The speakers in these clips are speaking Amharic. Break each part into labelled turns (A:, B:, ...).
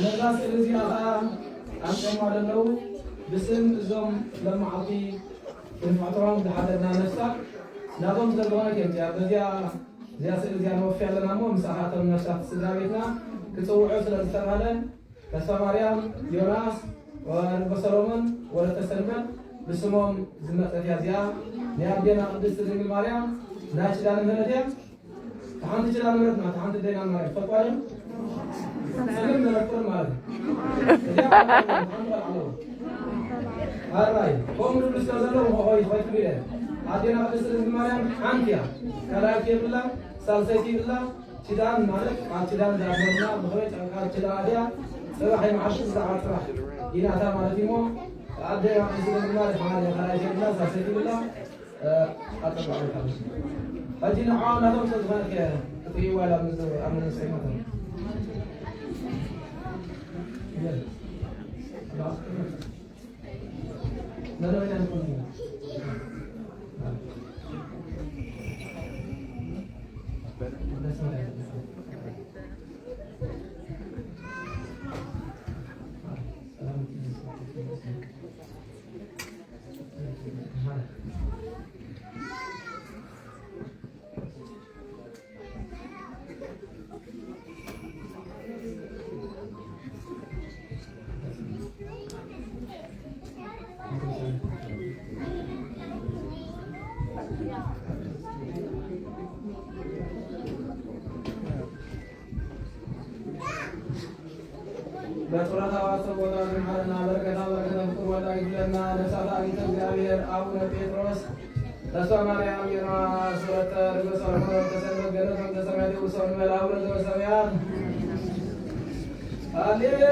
A: نغاس إلزي أنتم على اللو بسم زوم لما عطي ونفعتهم لحدنا نفسك نظم زلواك يمتع بزيا زيا سئلزي نوفي لنا مو مساحاتهم نفسك سدابيتنا كتصوعوا سلسلة تسفى مريم يوناس وبصرومن ولتسلمن بسمهم زمت أفيازيا نيابدينا قدست زنجل مريم ناش دان مهنتين تحانت جلال مرتنا تحانت دينا مريم فتوالي سلم نرفر مريم هاي قوم نبلس كذلو وهاي خايف بيه عادينا قدست زنجل مريم حانتيا كلاكي بالله سالسيتي بالله تدان مالك عاد تدان دابنا بخرج عاد تدان عاديا صراحة معشر ساعات راح هنا تام على تيمو عاد يصير بالله حالي خلاص بالله سالسيتي بالله أتبع الحال هجينا عانا لو تزغنك في ولا من سيمتهم لا لا لا በጥራታ ዋሰቦታ ዝማረና በረከታ ፍቅር ወጣ ይለና ነሳታ ጌታ እግዚአብሔር አቡነ ጴጥሮስ ተስፋ ማርያም የማስ ወተ ርገሰርሞ ተሰነገረ ተሰማይ ውሰን መላው ለዘሰማያት ሃሌሉያ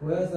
A: ወሰ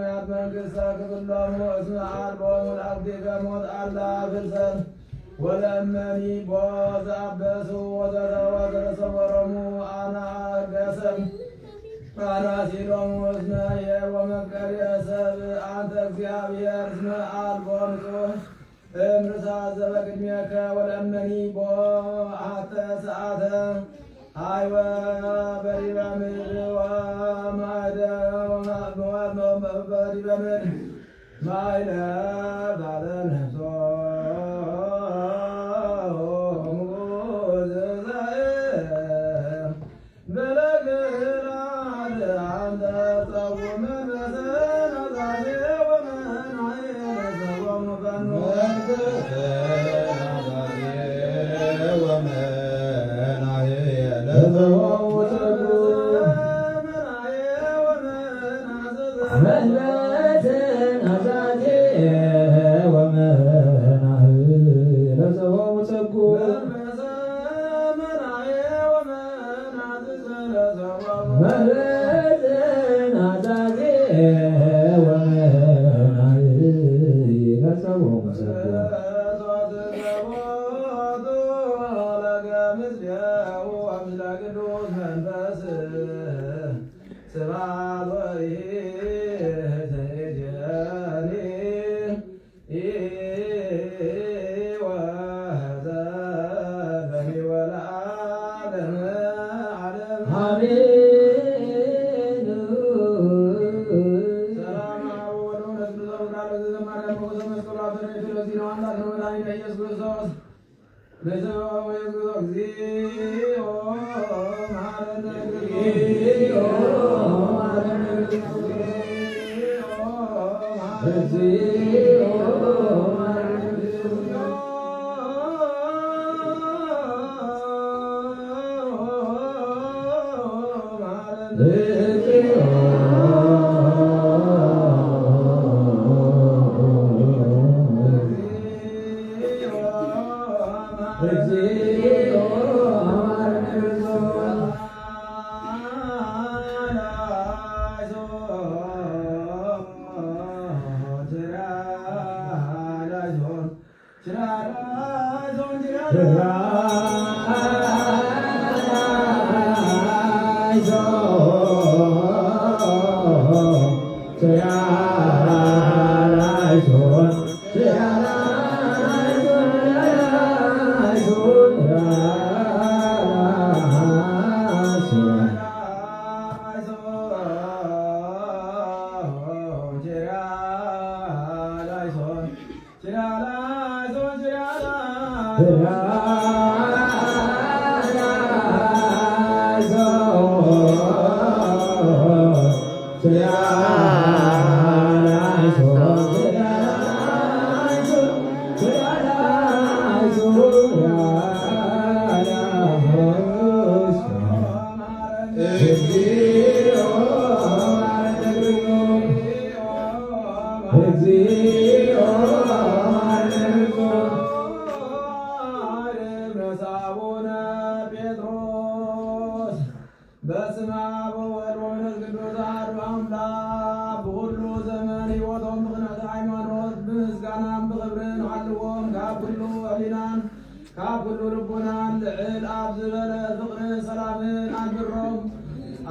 A: ሰማያት መንግሥተ ክብሎሙ እስመ አልቦሙ ለአብዲከ ሞት አላ ፍልሰን ወለእመኒ ቦ ዘአበሱ ወዘተሰወሮሙ አነ አገሰም አናሲሎሙ እስመ ወመፍቀሬ ሰብእ አንተ እግዚአብሔር እስመ አልቦ ንጹሕ እምርሳት ዘበቅድሜከ ወለእመኒ ቦ አሐተ ሰዓተ አይወ በዲበ ምድር ወማእደ በዲበ ምድር ማእደ ባለ ነፍሶ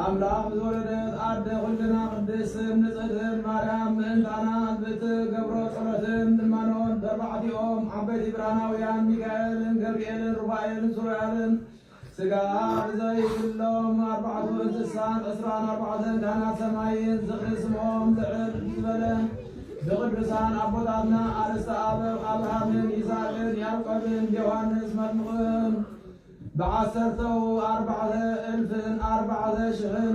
A: አምላክ ዘወለደት አደ ሁልና ቅድስት ንጽሕት ማርያም ምእንታናት ብትገብሮ ጸሎትን ድማኖን በአርባዕቲኦም ዓበይቲ ብርሃናውያን ሚካኤልን ገብርኤልን ሩፋኤልን ሱራኤልን ስጋ ዘይብሎም አርባዕቱ እንስሳን 24 ካህናት ሰማይን ዝኽሪ ስምዖም ልዕል ዝበለ ብቅዱሳን አቦታትና አርእስተ አበው አብርሃምን ይስሐቅን ያዕቆብን ዮሐንስ መጥምቅን በዓሰርተው 40,000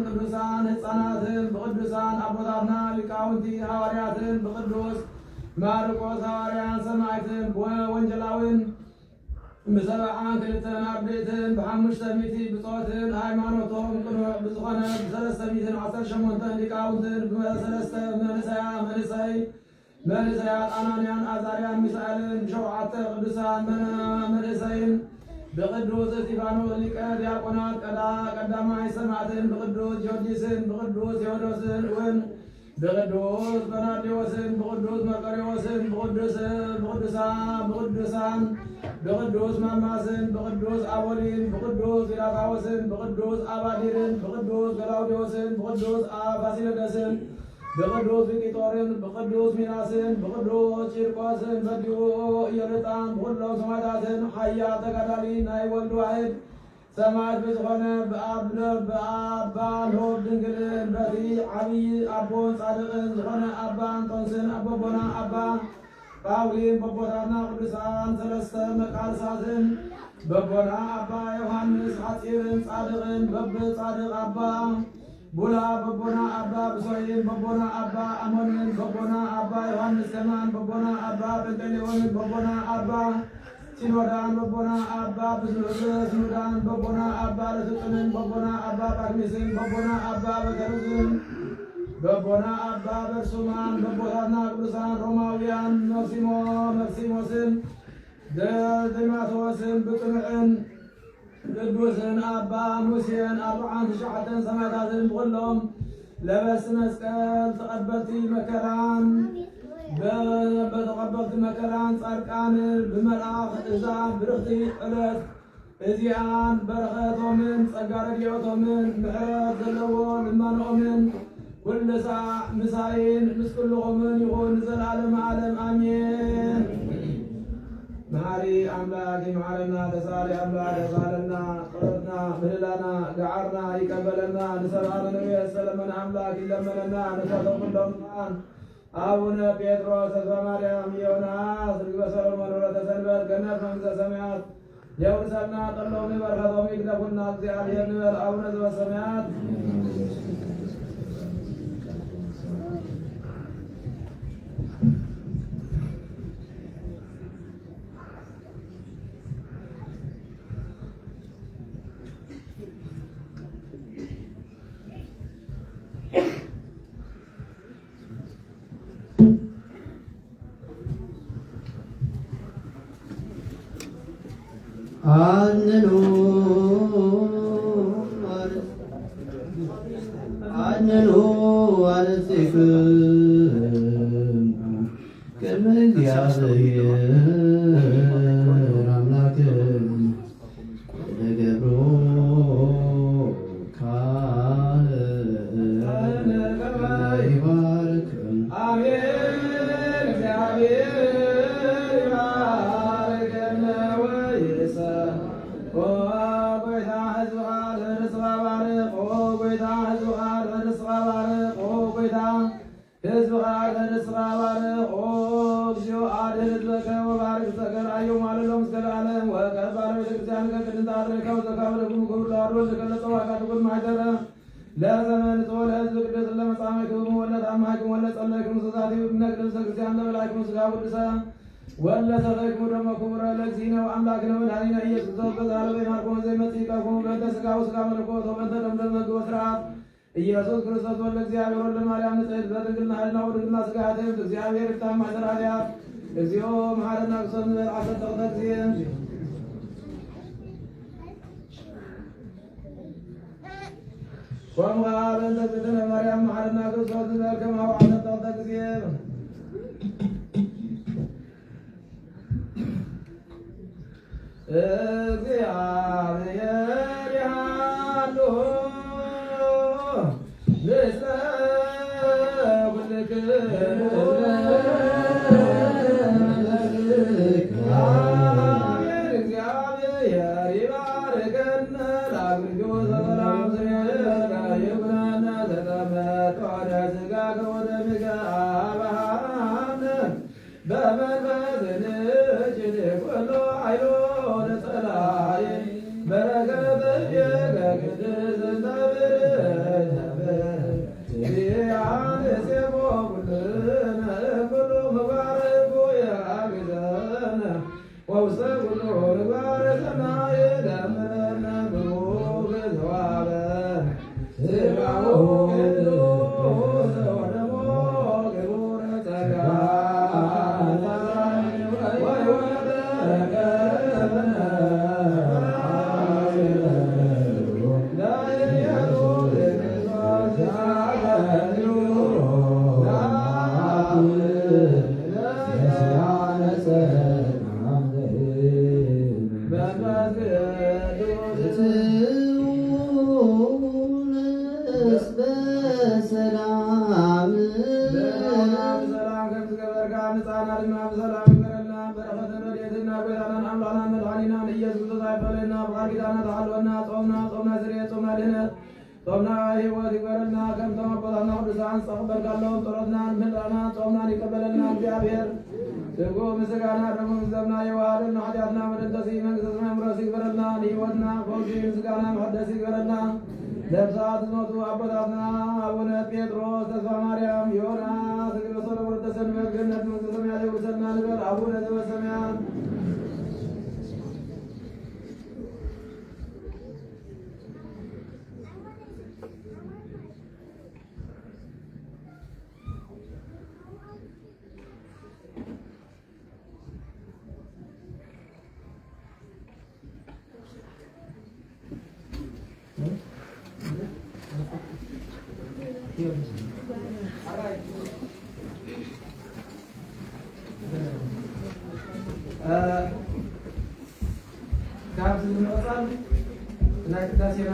A: ቅዱሳን ሕፃናትን ብቅዱሳን አቦታትና ሊቃውንቲ ሐዋርያትን ብቅዱስ ማርቆስ ሐዋርያን ሰማዕትን ወንጌላውን ብሰብዓን ክልተን አርድእትን ብሓሙሽተ ሚእቲ ብጾትን ሃይማኖቶም ቅኑዕ ብዝኾነ ብሰለስተ ሚእትን 18 ሊቃውንትን ብሰለስተ መንእሰያት አናንያን አዛርያን ሚሳኤልን ብሸውዓተ ቅዱሳን መንእሰይን بقدوس እስጢፋኖስ ሊቀ ዲያቆናት ቀዳማይ ሰማዕትን ብቅዱስ ጊዮርጊስን ብቅዱስ ቴዎድሮስን እውን بقدوس بناديوسن بقدوس مقريوسن بقدوسان بقدوس ماماسن بقدوس أولين بقدوس إلاقاوسن بقدوس أباديرن بقدوس غلاوديوسن بقدوس فاسيلدسن بقدوس فيكتورن بقدوس ميناسن بقدوس شيرقوسن بديو يرطان بقدوس سماداتن حيا تقدالي ناي ولد واحد سماعت بزخونه بآب بالهوب دنقلن بدي عبي أبون صادقن زخونه أبان طنسن أبوبونا أبان قاولين ببوتانا قدسان سلسة مقالساتن ببونا أبا يوحنس حسيرن صادقن بب صادق أبا بولا ببونا أبا بسوين ببونا أبا أمونين ببونا أبا يوحنس كمان ببونا أبا بنتليون ببونا أبا ሲኖዳን በቦና አባ ብዙዳን በቦና አባ ለስጥንን በቦና አባ ጳርሚስን በቦና አባ በገርዝን በቦና አባ በርሱማን በቦታና ቅዱሳን ሮማውያን መክሲሞስን ደማቶስን ብጥምዕን ቅዱስን አባ ሙሴን 49 ሰማዕታትን ኩሎም ለበስ መስቀል ተቀበልቲ መከራን በተቀበልቲ መከራን ጻድቃን ብመልአኽ እዛ ብርኽቲ ዕለት እዚኣን በረኸቶምን ጸጋ ረድኤቶምን ምሕረት ዘለዎ ልመንኦምን ኩሉ ሰዓት ምሳይን ምስ ኩልኹምን ይኹን ዘለዓለመ ዓለም አሜን። መሐሪ አምላክ ይምሐረና፣ ተሳሊ አምላክ ተሳለና፣ ቅረትና ምህላና ገዓርና ይቀበለና፣ ንሰብአነ ነቢያት ሰለመነ አምላክ ይለመነና፣ ንተተኩሎምናን አቡነ ጴጥሮስ ተስፋ ማርያም ዮናስ ርግበ ሰሎሞን ወለተ ሰንበት ገነት መንግሥተ ሰማያት የውርሰና ጠሎሚ በረከቶሚ ይግደፉና እግዚአብሔር ንበል። አቡነ ዘበሰማያት አንኑ አርሴክሙ ቅድመ እግዚአብሔር አምላክም ለገብሮ ካህን ይባርክም። አሜን። እግዚአብሔር ይባርከነ ወይሰ ጎይታ ሕዝብኻ ለርስኻ ባርክ ጎይታ ሕዝብኻ ለርስኻ ባርክ ጎይታ ሕዝብኻ ለርስኻ ባርክ እግዚኦ አድኅን ሕዝበከ ወባርክ ዘከርአዮ ማለሎም እስከ ለዓለም ወቀባለ ቤተክርስቲያን ከቅድስት አድርከው ዘካብለኩም ክብር ለአዶ ዘገለጸው አካትኩን ማኅደረ ለዘመን ጾለ ሕዝብ ቅዱስ ለመጻመክሙ ወለታማክሙ ወለጸለይክሙ ስሳቲው እምነቅድስተ ክርስቲያን ለበላይክሙ ሥጋ ቅዱሰ ወለተለይክሙ ደመ ክቡረ ለእግዚእነ ወአምላክነ መድኃኒነ ኢየሱስ ክርስቶስ በዛለ በማርቆም ዘይመጽእከሙ በእንተ ሥጋው ሥጋ መለኮት ወበእንተ ደሙ ደመ ሕግ ወሥርዓት ኢየሱስ ክርስቶስ ወልደ እግዚአብሔር ወልደ ማርያም ንጽሕት በድንግልና ሕሊና ወድንግልና ሥጋ ኃጢአት እግዚአብሔር ይፍታ ማኅደረ ኃጢአት እግዚኦ መሐረነ ክርስቶስ ንበል ዓሰርተ ጊዜ ወእምኀ በእንተ እግዝእትነ ማርያም መሐረነ ክርስቶስ ንበል ከማሁ ዓሰርተ ጊዜ እግዚአብሔር ያሉ ምስለ ኩልክሙ አሜን። እግዚአብሔር ይባርከነ ለአገልግሎት ሰላም ስሜነ ይኩነነ ተቀመጠ ሥጋከ ወደምከ አብሃነ በመንፈስ ንጭን ኩሎ ኃይሎ ለጸላኢ በረከተ የከቅድስተ ብርሃን ሴሞ ኩልነ ኩሉ ምግባረ እኩየ አግዘነ ወውስተ ኩሉ ምግባረ ሰናይ ደምረነ ብሩክ ዘዋበ ሥጋሁ ቅዱስ ወደሙ ክቡር ጸጋ Oh ንጻና ድማ በሰላም ይገረልና በረከተ ረድኤትና ጎይታናን አምላክና መድኃኒናን ኢየሱስ ክርስቶስ አይፈለና በቃል ኪዳና ተሐልወና ጾምና ስርየት ጾምና ድህነት ጾምና ሕይወት ይገረልና ከምተማ አባታትና ቅዱሳን ጸበል ካለውን ጸሎትናን ምልአና ጾምናን ይቀበለልና እግዚአብሔር ደግሞ ምስጋና ደግሞ ዘምና የዋሃድና ኃጢአትና መደንተሲ መንግሥተ ሰማይ ምረስ ይግበረልና ሕይወትና ፈውሲ ምስጋና መሐደስ ይግበረልና ነፍሳት ሞቱ አባታትና አቡነ ጴጥሮስ ተስፋ ማርያም ዮናስ እግረ ሰሎሞን ተሰንበት ገነት መንግሥተ ሰማያት ይውሰድና ንበል አቡነ ዘበሰማያት ካብ ዝመፃል ናይ ቅዳሴና